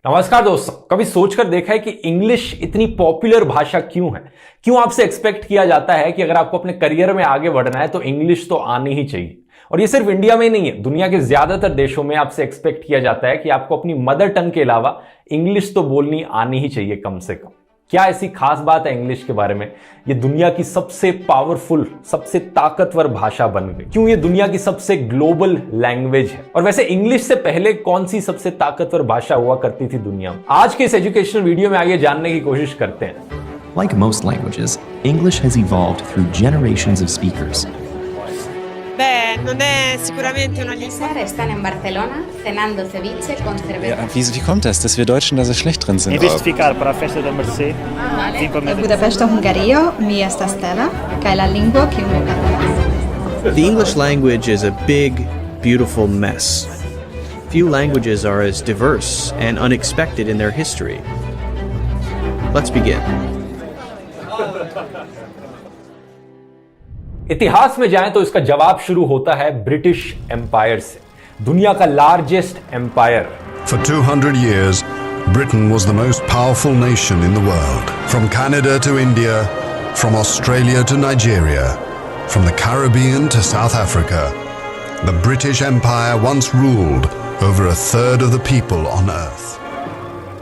नमस्कार दोस्तों, कभी सोचकर देखा है कि इंग्लिश इतनी पॉपुलर भाषा क्यों है? क्यों आपसे एक्सपेक्ट किया जाता है कि अगर आपको अपने करियर में आगे बढ़ना है तो इंग्लिश तो आनी ही चाहिए। और ये सिर्फ इंडिया में ही नहीं है, दुनिया के ज्यादातर देशों में आपसे एक्सपेक्ट किया जाता है कि आपको अपनी मदर टंग के अलावा इंग्लिश तो बोलनी आनी ही चाहिए कम से कम। क्या ऐसी खास बात है इंग्लिश के बारे में? ये दुनिया की सबसे पावरफुल, सबसे ताकतवर भाषा बन गई। क्यों ये दुनिया की सबसे ग्लोबल लैंग्वेज है? और वैसे इंग्लिश से पहले कौन सी सबसे ताकतवर भाषा हुआ करती थी दुनिया में? आज के इस एजुकेशनल वीडियो में आगे जानने की कोशिश करते हैं। Like most languages, English has evolved through generations of speakers. Beh, non è sicuramente una lingua. Están en Barcelona cenando ceviche con cerveza. Ja, wie kommt das, dass wir Deutschen da so schlecht drin sind? Em vez de ficar para a festa da Mercê, vim para En Budapest, Hungaria, mi esta Stella, kaj la lingvo kiu mi parolas. The English language is a big, beautiful mess. Few languages are as diverse and unexpected in their history. Let's begin. इतिहास में जाएं तो इसका जवाब शुरू होता है British empire से, दुनिया का largest empire. For 200 years, Britain was the most powerful nation in the world. From Canada to India, from Australia to Nigeria, from the Caribbean to South Africa, the British Empire once ruled over a third of the people on Earth.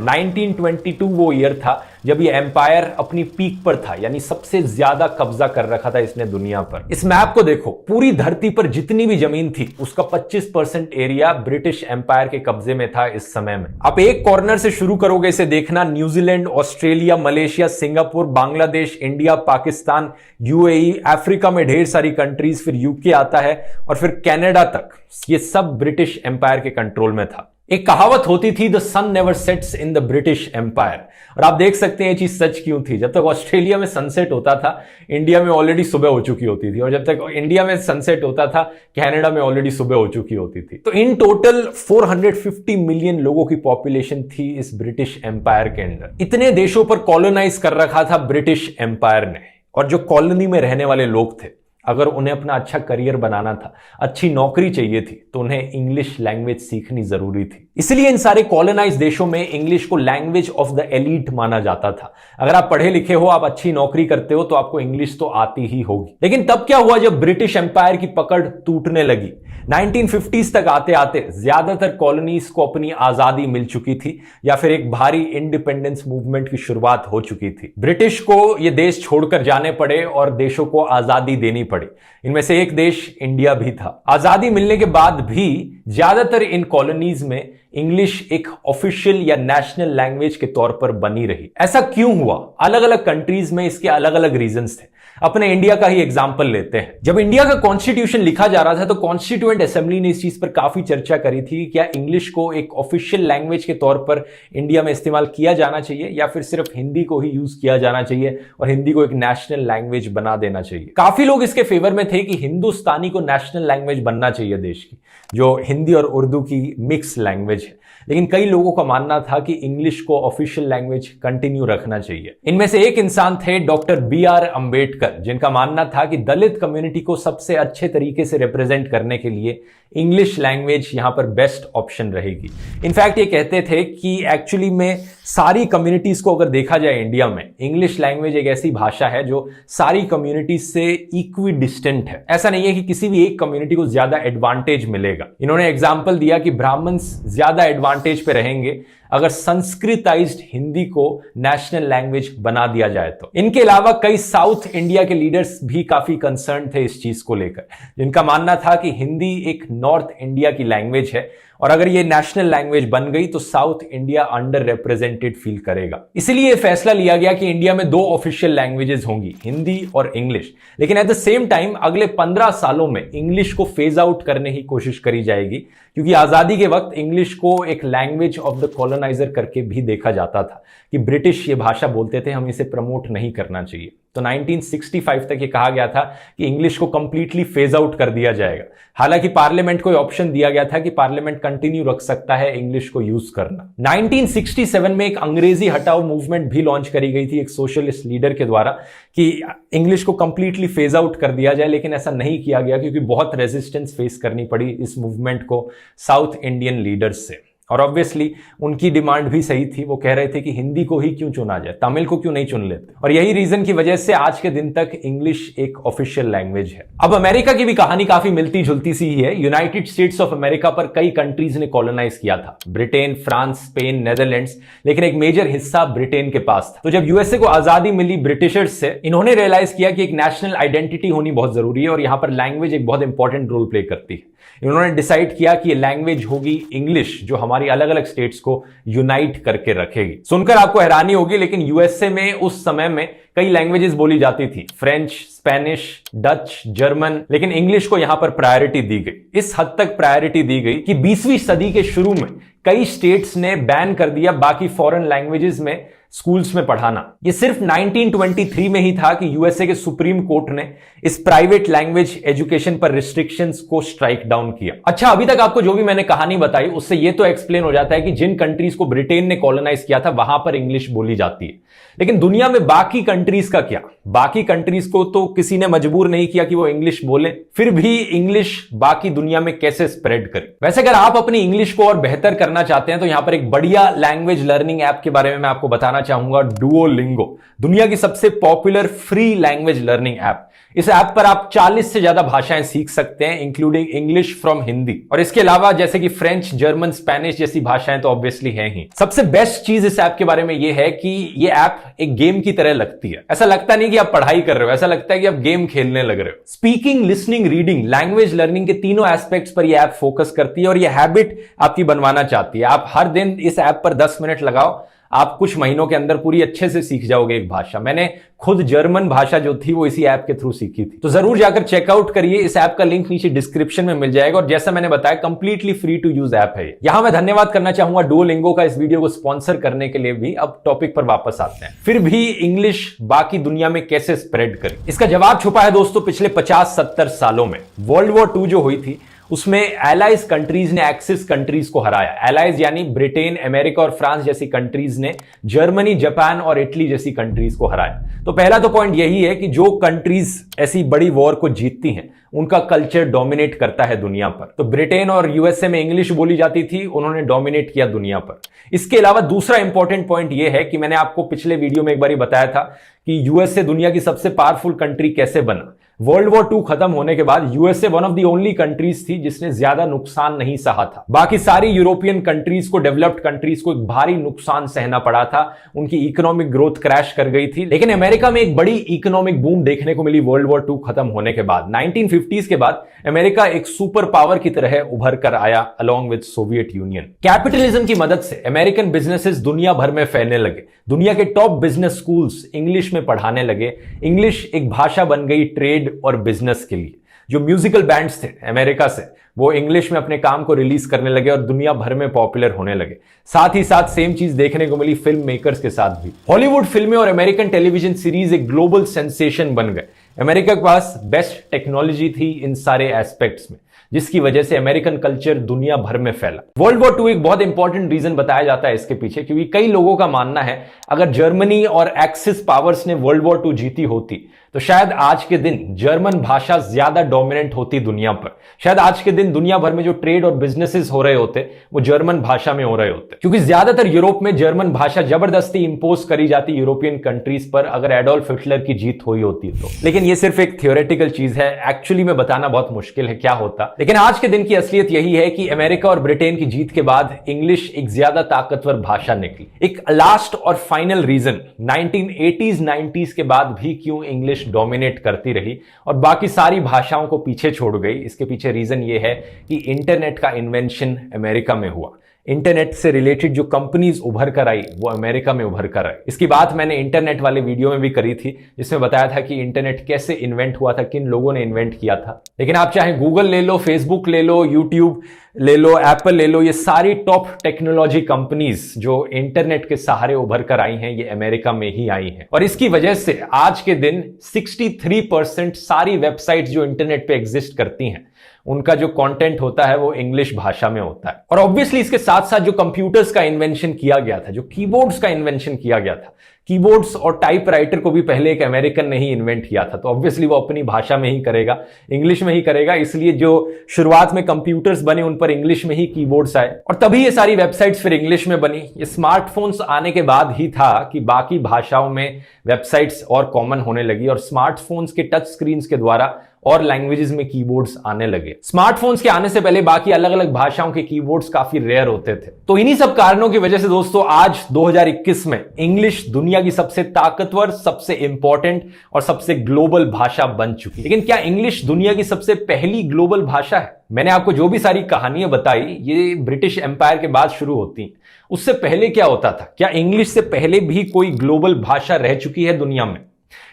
1922 वो year था जब ये empire अपनी peak पर था, यानी सबसे ज्यादा कब्जा कर रखा था इसने दुनिया पर। इस मैप को देखो, पूरी धरती पर जितनी भी जमीन थी उसका 25% एरिया ब्रिटिश एम्पायर के कब्जे में था इस समय में। आप एक कॉर्नर से शुरू करोगे इसे देखना, New Zealand, Australia, Malaysia, Singapore, Bangladesh, India, Pakistan, UAE, Africa में ढेर सारी कंट्रीज, फिर यूके आता है और फिर कनाडा तक, ये सब ब्रिटिश एम्पायर के कंट्रोल में था। एक कहावत होती थी, the sun never sets in the British Empire. और आप देख सकते हैं ये चीज सच क्यों थी। जब तक ऑस्ट्रेलिया में सनसेट होता था, इंडिया में ऑलरेडी सुबह हो चुकी होती थी, और जब तक इंडिया में सनसेट होता था, कनाडा में ऑलरेडी सुबह हो चुकी होती थी। तो इन टोटल 450 मिलियन लोगों की पॉपुलेशन थी इस ब्रिटिश एम्पायर के अंदर। इतने देशों पर कॉलोनाइज कर रखा था ब्रिटिश एम्पायर ने, और जो कॉलोनी में रहने वाले लोग थे, अगर उन्हें अपना अच्छा करियर बनाना था, अच्छी नौकरी चाहिए थी, तो उन्हें इंग्लिश लैंग्वेज सीखनी जरूरी थी। इसलिए इन सारे कॉलोनाइज देशों में इंग्लिश को लैंग्वेज ऑफ द एलीट माना जाता था। अगर आप पढ़े लिखे हो, आप अच्छी नौकरी करते हो, तो आपको इंग्लिश तो आती ही होगी। लेकिन तब क्या हुआ जब ब्रिटिश एम्पायर की पकड़ टूटने लगी? 1950s तक आते आते ज्यादातर कॉलोनीज को अपनी आजादी मिल चुकी थी, या फिर एक भारी इंडिपेंडेंस मूवमेंट की शुरुआत हो चुकी थी। ब्रिटिश को ये देश छोड़कर जाने पड़े और देशों को आजादी देनी पड़ी। इनमें से एक देश इंडिया भी था। आजादी मिलने के बाद भी ज्यादातर इन कॉलोनीज में इंग्लिश एक ऑफिशियल या नेशनल लैंग्वेज के तौर पर बनी रही। ऐसा क्यों हुआ? अलग अलग कंट्रीज में इसके अलग अलग रीजंस थे। अपने इंडिया का ही एग्जांपल लेते हैं। जब इंडिया का कॉन्स्टिट्यूशन लिखा जा रहा था तो कॉन्स्टिट्यूएंट असेंबली ने इस चीज पर काफी चर्चा करी थी, क्या इंग्लिश को एक ऑफिशियल लैंग्वेज के तौर पर इंडिया में इस्तेमाल किया जाना चाहिए, या फिर सिर्फ हिंदी को ही यूज किया जाना चाहिए और हिंदी को एक नेशनल लैंग्वेज बना देना चाहिए। काफी लोग इसके फेवर में थे कि हिंदुस्तानी को नेशनल लैंग्वेज बनना चाहिए देश की, जो हिंदी और उर्दू की मिक्स लैंग्वेज है। लेकिन कई लोगों का मानना था कि इंग्लिश को ऑफिशियल लैंग्वेज कंटिन्यू रखना चाहिए। इनमें से एक इंसान थे डॉक्टर BR अम्बेडकर, जिनका मानना था कि दलित कम्युनिटी को सबसे अच्छे तरीके से रिप्रेजेंट करने के लिए इंग्लिश लैंग्वेज यहां पर बेस्ट ऑप्शन रहेगी। इनफैक्ट ये कहते थे कि एक्चुअली में सारी कम्युनिटीज को अगर देखा जाए इंडिया में, इंग्लिश लैंग्वेज एक ऐसी भाषा है जो सारी कम्युनिटीज से इक्वी डिस्टेंट है। ऐसा नहीं है कि किसी भी एक कम्युनिटी को ज्यादा एडवांटेज मिलेगा। इन्होंने एग्जाम्पल दिया कि ब्राह्मण्स ज्यादा एडवांटेज पे रहेंगे अगर संस्कृताइज्ड हिंदी को नेशनल लैंग्वेज बना दिया जाए तो। इनके अलावा कई साउथ इंडिया के लीडर्स भी काफी कंसर्न थे इस चीज को लेकर, जिनका मानना था कि हिंदी एक नॉर्थ इंडिया की लैंग्वेज है, और अगर ये नेशनल लैंग्वेज बन गई तो south India under represented feel करेगा। इसीलिए यह फैसला लिया गया कि इंडिया में 2 ऑफिशियल लैंग्वेजेस होंगी, हिंदी और इंग्लिश। लेकिन एट द सेम टाइम अगले 15 सालों में इंग्लिश को फेज आउट करने की कोशिश करी जाएगी, क्योंकि आजादी के वक्त इंग्लिश को एक लैंग्वेज ऑफ द कॉलोनाइजर करके भी देखा जाता था कि ब्रिटिश ये भाषा बोलते थे, हम इसे प्रमोट नहीं करना चाहिए। तो 1965 तक ये कहा गया था कि इंग्लिश को कंप्लीटली फेज आउट कर दिया जाएगा। हालांकि पार्लियामेंट को ऑप्शन दिया गया था कि पार्लियामेंट कंटिन्यू रख सकता है इंग्लिश को यूज करना। 1967 में एक अंग्रेजी हटाओ मूवमेंट भी लॉन्च करी गई थी एक सोशलिस्ट लीडर के द्वारा कि इंग्लिश को कंप्लीटली फेज आउट कर दिया जाए, लेकिन ऐसा नहीं किया गया क्योंकि बहुत रेजिस्टेंस फेस करनी पड़ी इस मूवमेंट को साउथ इंडियन लीडर्स से। और ऑब्वियसली उनकी डिमांड भी सही थी। वो कह रहे थे कि हिंदी को ही क्यों चुना जाए, तमिल को क्यों नहीं चुन लेते। और यही रीजन की वजह से आज के दिन तक इंग्लिश एक ऑफिशियल लैंग्वेज है। अब अमेरिका की भी कहानी काफी मिलती जुलती सी ही है। यूनाइटेड स्टेट्स ऑफ अमेरिका पर कई कंट्रीज ने कॉलोनाइज किया था, ब्रिटेन, फ्रांस, स्पेन, नेदरलैंड्स, लेकिन एक मेजर हिस्सा ब्रिटेन के पास था। तो जब यूएसए को आजादी मिली ब्रिटिशर्स से, इन्होंने रियलाइज किया कि एक नेशनल आइडेंटिटी होनी बहुत जरूरी है और यहां पर लैंग्वेज एक बहुत इंपॉर्टेंट रोल प्ले करती है। इन्होंने डिसाइड किया कि ये लैंग्वेज होगी इंग्लिश, जो हमारी अलग अलग स्टेट्स को यूनाइट करके रखेगी। सुनकर आपको हैरानी होगी, लेकिन यूएसए में उस समय में कई लैंग्वेजेस बोली जाती थी, फ्रेंच, स्पेनिश, डच, जर्मन, लेकिन इंग्लिश को यहां पर प्रायोरिटी दी गई। इस हद तक प्रायोरिटी दी गई कि 20वीं सदी के शुरू में कई स्टेट्स ने बैन कर दिया बाकी फॉरेन लैंग्वेजेस में स्कूल्स में पढ़ाना। यह सिर्फ 1923 में ही था कि यूएसए के सुप्रीम कोर्ट ने इस प्राइवेट लैंग्वेज एजुकेशन पर रिस्ट्रिक्शंस को स्ट्राइक डाउन किया। अच्छा, अभी तक आपको जो भी मैंने कहानी बताई उससे यह तो एक्सप्लेन हो जाता है कि जिन कंट्रीज को ब्रिटेन ने कॉलोनाइज किया था वहां पर इंग्लिश बोली जाती है, लेकिन दुनिया में बाकी कंट्रीज का क्या? बाकी कंट्रीज को तो किसी ने मजबूर नहीं किया कि वो इंग्लिश बोले, फिर भी इंग्लिश बाकी दुनिया में कैसे स्प्रेड करे? वैसे अगर आप अपनी इंग्लिश को और बेहतर करना चाहते हैं तो यहां पर एक बढ़िया लैंग्वेज लर्निंग ऐप के बारे में मैं आपको बताना चाहूंगा, डुओलिंगो, दुनिया की सबसे popular free language learning app. इस ऐप पर आप 40 से ज्यादा भाषाएं सीख सकते हैं, इंक्लूडिंग इंग्लिश फ्रॉम हिंदी, और इसके अलावा जैसे कि फ्रेंच, जर्मन, स्पेनिश जैसी भाषाएं तो ऑब्वियसली हैं ही। सबसे बेस्ट चीज इस ऐप के बारे में यह है कि यह ऐप एक गेम की तरह लगती है। ऐसा लगता नहीं कि आप पढ़ाई कर रहे हो, ऐसा लगता है कि आप गेम खेलने लग रहे हो। Speaking, listening, reading, language learning के तीनों एस्पेक्ट्स पर यह ऐप फोकस करती है और यह हैबिट आपकी बनवाना चाहती है। आप हर दिन इस ऐप पर 10 मिनट लगाओ, आप कुछ महीनों के अंदर पूरी अच्छे से सीख जाओगे एक भाषा। मैंने खुद जर्मन भाषा जो थी वो इसी ऐप के थ्रू सीखी थी। तो जरूर जाकर चेकआउट करिए, इस ऐप का लिंक नीचे डिस्क्रिप्शन में मिल जाएगा और जैसा मैंने बताया completely free to use app है। यहां मैं धन्यवाद करना चाहूंगा डुओलिंगो का इस वीडियो को स्पॉन्सर करने के लिए भी। अब टॉपिक पर वापस आते हैं, फिर भी इंग्लिश बाकी दुनिया में कैसे स्प्रेड करें? इसका जवाब छुपा है दोस्तों पिछले 50-70 सालों में। वर्ल्ड वॉर 2 जो हुई थी उसमें एलाइज कंट्रीज ने एक्सिस कंट्रीज को हराया। एलाइज यानी ब्रिटेन, अमेरिका और फ्रांस जैसी कंट्रीज ने जर्मनी, जापान और इटली जैसी कंट्रीज को हराया। तो पहला तो पॉइंट यही है कि जो कंट्रीज ऐसी बड़ी वॉर को जीतती हैं उनका कल्चर डोमिनेट करता है दुनिया पर। तो ब्रिटेन और यूएसए में इंग्लिश बोली जाती थी, उन्होंने डोमिनेट किया दुनिया पर। इसके अलावा दूसरा इंपॉर्टेंट पॉइंट यह है कि मैंने आपको पिछले वीडियो में एक बार बताया था कि यूएसए दुनिया की सबसे पावरफुल कंट्री कैसे बना। वर्ल्ड वॉर 2 खत्म होने के बाद USA one of the only countries थी जिसने ज्यादा नुकसान नहीं सहा था। बाकी सारी यूरोपियन कंट्रीज को, डेवलप्ड कंट्रीज को एक भारी नुकसान सहना पड़ा था, उनकी इकोनॉमिक ग्रोथ क्रैश कर गई थी। लेकिन अमेरिका में एक बड़ी इकोनॉमिक बूम देखने को मिली वर्ल्ड वॉर 2 खत्म होने के बाद। 1950s के बाद अमेरिका एक सुपर पावर की तरह उभर कर आया along with Soviet union. Capitalism की मदद से अमेरिकन बिजनेसेस दुनिया भर में फैलने लगे। दुनिया के टॉप बिजनेस स्कूल्स इंग्लिश में पढ़ाने लगे। इंग्लिश एक भाषा बन गई ट्रेड और बिजनेस के लिए। जो म्यूजिकल बैंड्स थे अमेरिका से, वो इंग्लिश में अपने काम को रिलीज करने लगे और दुनिया भर में पॉपुलर होने लगे। साथ ही साथ सेम चीज देखने को मिली फिल्म मेकर्स के साथ भी। हॉलीवुड फिल्में और अमेरिकन टेलीविजन सीरीज एक ग्लोबल सेंसेशन बन गए। अमेरिका के पास बेस्ट टेक्नोलॉजी थी इन सारे एस्पेक्ट्स में, जिसकी वजह से अमेरिकन कल्चर दुनिया भर में फैला। वर्ल्ड वॉर 2 एक बहुत इंपॉर्टेंट रीजन बताया जाता है इसके पीछे, क्योंकि कई लोगों का मानना है अगर जर्मनी और एक्सिस पावर्स ने वर्ल्ड वॉर 2 जीती होती तो शायद आज के दिन जर्मन भाषा ज्यादा डोमिनेंट होती दुनिया पर। शायद आज के दिन दुनिया भर में जो ट्रेड और बिजनेसेस हो रहे होते वो जर्मन भाषा में हो रहे होते, क्योंकि ज्यादातर यूरोप में जर्मन भाषा जबरदस्ती इंपोज करी जाती यूरोपियन कंट्रीज पर अगर एडोल्फ हिटलर की जीत हुई होती तो। लेकिन ये सिर्फ एक थियोरेटिकल चीज है, एक्चुअली में बताना बहुत मुश्किल है क्या होता। लेकिन आज के दिन की असलियत यही है कि अमेरिका और ब्रिटेन की जीत के बाद इंग्लिश एक ज्यादा ताकतवर भाषा निकली। एक लास्ट और फाइनल रीजन 1980s 90s के बाद भी क्यों इंग्लिश डोमिनेट करती रही और बाकी सारी भाषाओं को पीछे छोड़ गई, इसके पीछे रीजन ये है कि इंटरनेट का इन्वेंशन अमेरिका में हुआ। इंटरनेट से रिलेटेड जो कंपनीज उभर कर आई वो अमेरिका में उभर कर आई। इसकी बात मैंने इंटरनेट वाले वीडियो में भी करी थी, जिसमें बताया था कि इंटरनेट कैसे इन्वेंट हुआ था, किन लोगों ने इन्वेंट किया था। लेकिन आप चाहे गूगल ले लो, फेसबुक ले लो, यूट्यूब ले लो, एप्पल ले लो, ये सारी टॉप टेक्नोलॉजी कंपनीज जो इंटरनेट के सहारे उभर कर आई हैं ये अमेरिका में ही आई हैं। और इसकी वजह से आज के दिन 63% सारी वेबसाइट्स जो इंटरनेट पे एग्जिस्ट करती हैं उनका जो कंटेंट होता है वो इंग्लिश भाषा में होता है। और ऑब्वियसली इसके साथ साथ जो कंप्यूटर्स का इन्वेंशन किया गया था, जो कीबोर्ड्स का इन्वेंशन किया गया था, कीबोर्ड्स और टाइपराइटर को भी पहले एक अमेरिकन ने ही इन्वेंट किया था, तो ऑब्वियसली वो अपनी भाषा में ही करेगा, इंग्लिश में ही करेगा। इसलिए जो शुरुआत में कंप्यूटर्स बने उन पर इंग्लिश में ही कीबोर्ड्स आए और तभी ये सारी वेबसाइट्स फिर इंग्लिश में बनी। ये स्मार्टफोन्स आने के बाद ही था कि बाकी भाषाओं में वेबसाइट्स और कॉमन होने लगी और स्मार्टफोन्स के टच स्क्रीन्स के द्वारा और लैंग्वेजेस में कीबोर्ड्स आने लगे। स्मार्टफोन्स के आने से पहले बाकी अलग अलग भाषाओं के कीबोर्ड्स काफी रेयर होते थे। तो इन्हीं सब कारणों की वजह से दोस्तों आज 2021 में इंग्लिश दुनिया की सबसे ताकतवर, सबसे इंपॉर्टेंट और सबसे ग्लोबल भाषा बन चुकी है। लेकिन क्या इंग्लिश दुनिया की सबसे पहली ग्लोबल भाषा है? मैंने आपको जो भी सारी कहानियां बताई ये ब्रिटिश एम्पायर के बाद शुरू होती हैं। उससे पहले क्या होता था? क्या इंग्लिश से पहले भी कोई ग्लोबल भाषा रह चुकी है दुनिया में?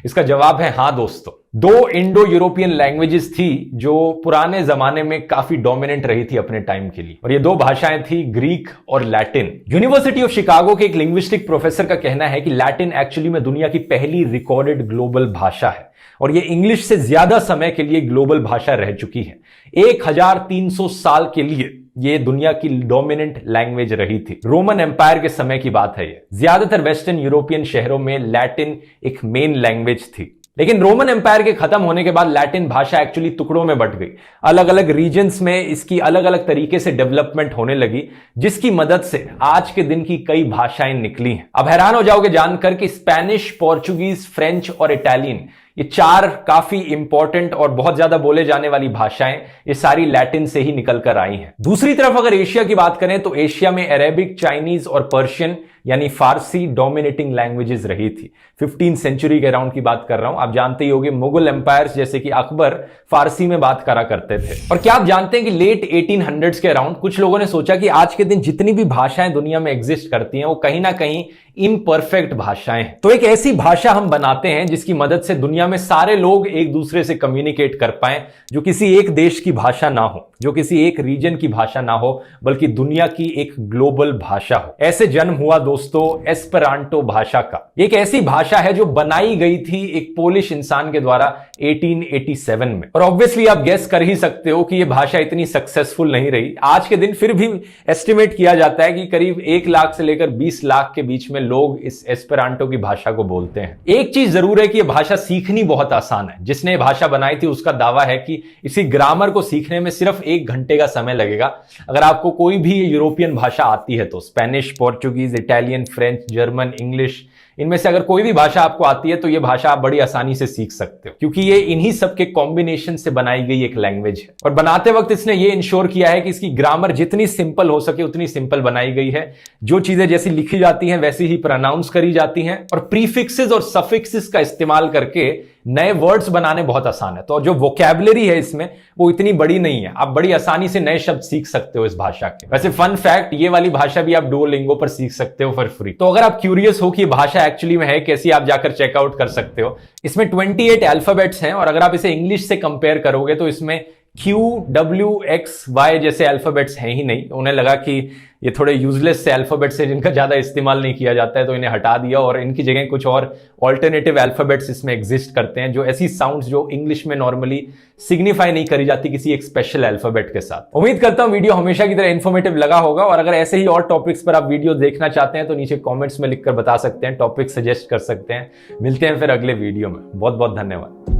इसका जवाब है हाँ दोस्तों। दो इंडो यूरोपियन लैंग्वेजेस थी जो पुराने जमाने में काफी डोमिनेंट रही थी अपने टाइम के लिए, और ये दो भाषाएं थी ग्रीक और लैटिन। यूनिवर्सिटी ऑफ शिकागो के एक लिंग्विस्टिक प्रोफेसर का कहना है कि लैटिन एक्चुअली में दुनिया की पहली रिकॉर्डेड ग्लोबल भाषा है और ये इंग्लिश से ज्यादा समय के लिए ग्लोबल भाषा रह चुकी है। 1300 साल के लिए ये दुनिया की डोमिनेंट लैंग्वेज रही थी। रोमन एम्पायर के समय की बात है ये। ज्यादातर वेस्टर्न यूरोपियन शहरों में लैटिन एक मेन लैंग्वेज थी, लेकिन रोमन एम्पायर के खत्म होने के बाद लैटिन भाषा एक्चुअली टुकड़ों में बंट गई। अलग अलग रीजन्स में इसकी अलग अलग तरीके से डेवलपमेंट होने लगी, जिसकी मदद से आज के दिन की कई भाषाएं निकली हैं। अब हैरान हो जाओगे जानकर कि स्पेनिश, पोर्चुगीज, फ्रेंच और इटालियन, ये चार काफी इंपॉर्टेंट और बहुत ज्यादा बोले जाने वाली भाषाएं ये सारी लैटिन से ही निकल कर आई हैं। दूसरी तरफ अगर एशिया की बात करें तो एशिया में अरेबिक, चाइनीज और पर्शियन यानी फारसी डोमिनेटिंग लैंग्वेजेस रही थी। 15th सेंचुरी के अराउंड की बात कर रहा हूं। आप जानते ही होंगे मुगल एम्पायर्स जैसे कि अकबर फारसी में बात करा करते थे। और क्या आप जानते हैं कि लेट 1800s के अराउंड कुछ लोगों ने सोचा कि आज के दिन जितनी भी भाषाएं दुनिया में एग्जिस्ट करती हैं वो कहीं ना कहीं इम्परफेक्ट भाषाएं हैं। तो एक ऐसी भाषा हम बनाते हैं जिसकी मदद से दुनिया में सारे लोग एक दूसरे से कम्युनिकेट कर पाएं, जो किसी एक देश की भाषा ना हो, जो किसी एक रीजन की भाषा ना हो, बल्कि दुनिया की एक ग्लोबल भाषा हो। ऐसे जन्म हुआ दोस्तों एस्पेरांटो भाषा का। एक ऐसी भाषा है जो बनाई गई थी एक पोलिश इंसान के द्वारा 1887 में। और ऑब्वियसली आप गेस कर ही सकते हो कि यह भाषा इतनी सक्सेसफुल नहीं रही। आज के दिन फिर भी एस्टिमेट किया जाता है कि करीब 1 लाख से लेकर 20 लाख के बीच में लोग इस एस्पेरांटो की भाषा को बोलते हैं। एक चीज जरूर है कि यह भाषा सीखनी बहुत आसान है। जिसने यह भाषा बनाई थी उसका दावा है कि इसी ग्रामर को सीखने में सिर्फ 1 घंटे का समय लगेगा। अगर आपको कोई भी यूरोपियन भाषा आती है तो Spanish, Portuguese, Italian, French, German, English, इनमें से अगर कोई भी भाषा आपको आती है तो यह भाषा आप बड़ी आसानी से सीख सकते हो, क्योंकि ये इन्हीं सब के कॉम्बिनेशन से बनाई गई एक लैंग्वेज है। और बनाते वक्त इसने ये इंश्योर किया है कि इसकी ग्रामर जितनी सिंपल हो सके उतनी सिंपल बनाई गई है। जो चीजें जैसी लिखी जाती हैं वैसी ही प्रोनाउंस करी जाती हैं और प्रीफिक्सेस और सफिक्सेस का इस्तेमाल करके नए वर्ड्स बनाने बहुत आसान है। तो जो वोकैबुलरी है इसमें वो इतनी बड़ी नहीं है। आप बड़ी आसानी से नए शब्द सीख सकते हो इस भाषा के। वैसे फन फैक्ट, ये वाली भाषा भी आप डुओलिंगो पर सीख सकते हो फॉर फ्री। तो अगर आप क्यूरियस हो कि ये भाषा एक्चुअली में है कैसी, आप जाकर चेकआउट कर सकते हो। इसमें 28 अल्फाबेट्स हैं और अगर आप इसे इंग्लिश से कंपेयर करोगे तो इसमें Q, W, X, Y जैसे अल्फाबेट्स हैं ही नहीं। उन्हें लगा कि ये थोड़े यूजलेस से अल्फाबेट्स हैं जिनका ज्यादा इस्तेमाल नहीं किया जाता है, तो इन्हें हटा दिया और इनकी जगह कुछ और ऑल्टरनेटिव अल्फाबेट्स इसमें एग्जिस्ट करते हैं, जो ऐसी साउंड्स जो इंग्लिश में नॉर्मली सिग्निफाई नहीं करी जाती किसी एक स्पेशल अल्फाबेट के साथ। उम्मीद करता हूं वीडियो हमेशा की तरह इन्फॉर्मेटिव लगा होगा और अगर ऐसे ही और टॉपिक्स पर आप वीडियो देखना चाहते हैं तो नीचे कॉमेंट्स में लिखकर बता सकते हैं, टॉपिक सजेस्ट कर सकते हैं। मिलते हैं फिर अगले वीडियो में। बहुत बहुत धन्यवाद।